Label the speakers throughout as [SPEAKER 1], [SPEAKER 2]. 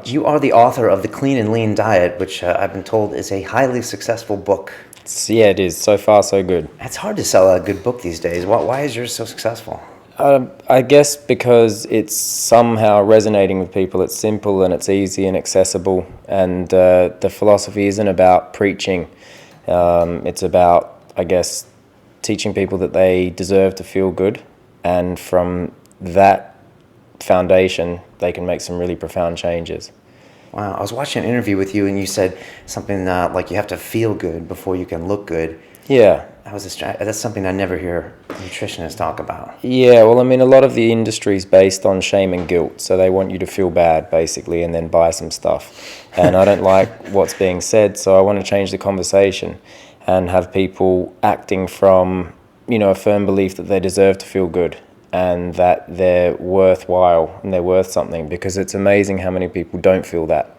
[SPEAKER 1] You are the author of The Clean and Lean Diet, which I've been told is a highly successful book.
[SPEAKER 2] Yeah, it is. So far, so good.
[SPEAKER 1] It's hard to sell a good book these days. Why is yours so successful?
[SPEAKER 2] I guess because it's somehow resonating with people. It's simple and it's easy and accessible. And the philosophy isn't about preaching. It's about, I guess, teaching people that they deserve to feel good. And from that foundation, they can make some really profound changes.
[SPEAKER 1] Wow, I was watching an interview with you and you said something like you have to feel good before you can look good.
[SPEAKER 2] Yeah.
[SPEAKER 1] That's something I never hear nutritionists talk about.
[SPEAKER 2] Yeah, well, I mean, a lot of the industry is based on shame and guilt. So they want you to feel bad, basically, and then buy some stuff. And I don't like what's being said, so I want to change the conversation and have people acting from, a firm belief that they deserve to feel good and that they're worthwhile and they're worth something, because it's amazing how many people don't feel that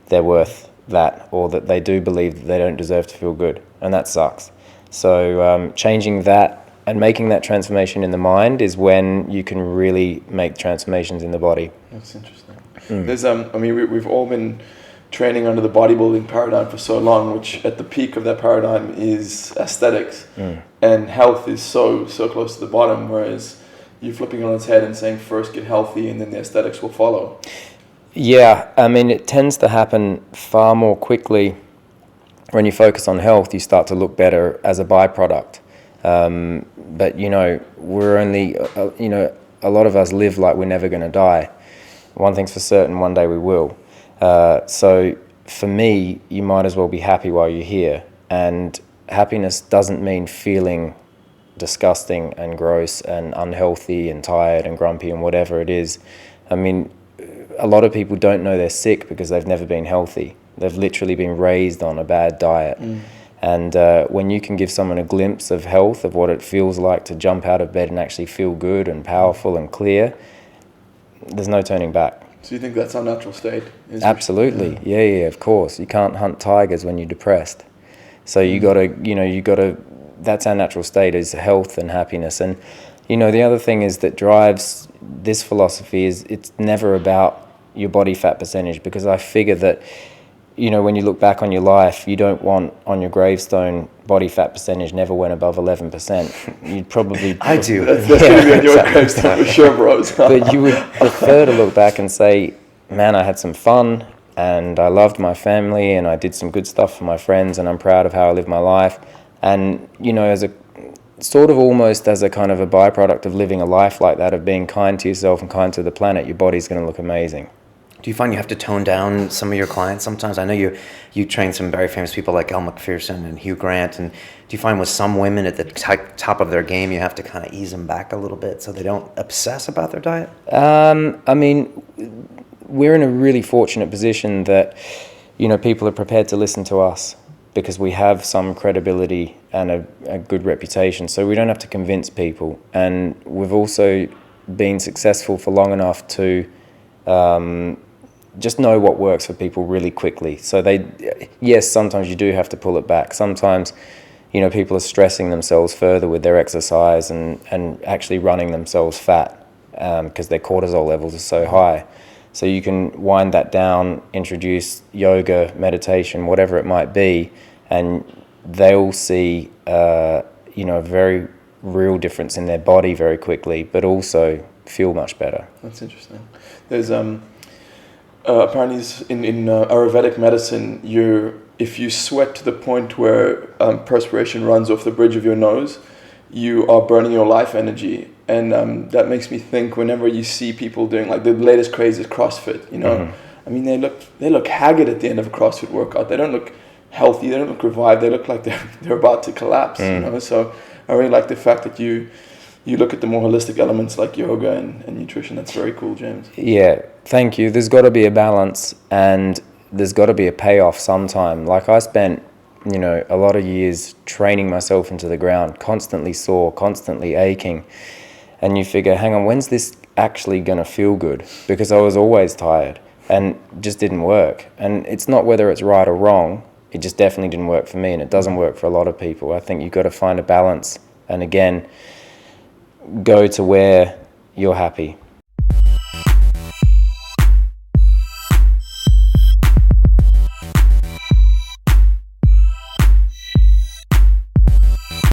[SPEAKER 2] they're worth that, or that they do believe that they don't deserve to feel good, and that sucks. So changing that and making that transformation in the mind is when you can really make transformations in the body.
[SPEAKER 3] That's interesting. There's we've all been training under the bodybuilding paradigm for so long, which at the peak of that paradigm is aesthetics, and health is so close to the bottom, whereas you're flipping it on its head and saying first get healthy and then the aesthetics will follow.
[SPEAKER 2] Yeah, I mean, it tends to happen far more quickly. When you focus on health, you start to look better as a byproduct. But, we're only, a lot of us live like we're never going to die. One thing's for certain, one day we will. So for me, you might as well be happy while you're here. And happiness doesn't mean feeling disgusting and gross and unhealthy and tired and grumpy and whatever it is. I mean, a lot of people don't know they're sick because they've never been healthy. They've literally been raised on a bad diet. And when you can give someone a glimpse of health, of what it feels like to jump out of bed and actually feel good and powerful and clear, there's no turning back.
[SPEAKER 3] So you think that's our natural state?
[SPEAKER 2] Absolutely. Yeah, of course. You can't hunt tigers when you're depressed. So you gotta, that's our natural state, is health and happiness. And, the other thing is that drives this philosophy is it's never about your body fat percentage, because I figure that, when you look back on your life, you don't want on your gravestone body fat percentage never went above 11%. You'd probably...
[SPEAKER 1] I do.
[SPEAKER 3] That's going to be on your gravestone for sure, bros.
[SPEAKER 2] But you would prefer to look back and say, man, I had some fun and I loved my family and I did some good stuff for my friends and I'm proud of how I lived my life. And, as a sort of almost as a kind of a byproduct of living a life like that, of being kind to yourself and kind to the planet, your body's going to look amazing.
[SPEAKER 1] Do you find you have to tone down some of your clients sometimes? I know you train some very famous people like Elle Macpherson and Hugh Grant, and do you find with some women at the top of their game you have to kind of ease them back a little bit so they don't obsess about their diet?
[SPEAKER 2] I mean, we're in a really fortunate position that, people are prepared to listen to us because we have some credibility and a good reputation, so we don't have to convince people. And we've also been successful for long enough to just know what works for people really quickly. So yes, sometimes you do have to pull it back. Sometimes, people are stressing themselves further with their exercise and actually running themselves fat because their cortisol levels are so high. So you can wind that down, introduce yoga, meditation, whatever it might be, and they'll see, a very real difference in their body very quickly, but also feel much better.
[SPEAKER 3] That's interesting. There's apparently in Ayurvedic medicine, if you sweat to the point where perspiration runs off the bridge of your nose, you are burning your life energy. And that makes me think, whenever you see people doing, like, the latest craze is CrossFit, I mean, they look haggard at the end of a CrossFit workout. They don't look healthy. They don't look revived. They look like they're about to collapse. So I really like the fact that you look at the more holistic elements like yoga and nutrition. That's very cool, James.
[SPEAKER 2] Yeah, thank you. There's got to be a balance and there's got to be a payoff sometime. Like, I spent, a lot of years training myself into the ground, constantly sore, constantly aching. And you figure, hang on, when's this actually going to feel good? Because I was always tired and just didn't work. And it's not whether it's right or wrong. It just definitely didn't work for me, and it doesn't work for a lot of people. I think you've got to find a balance. And again, go to where you're happy.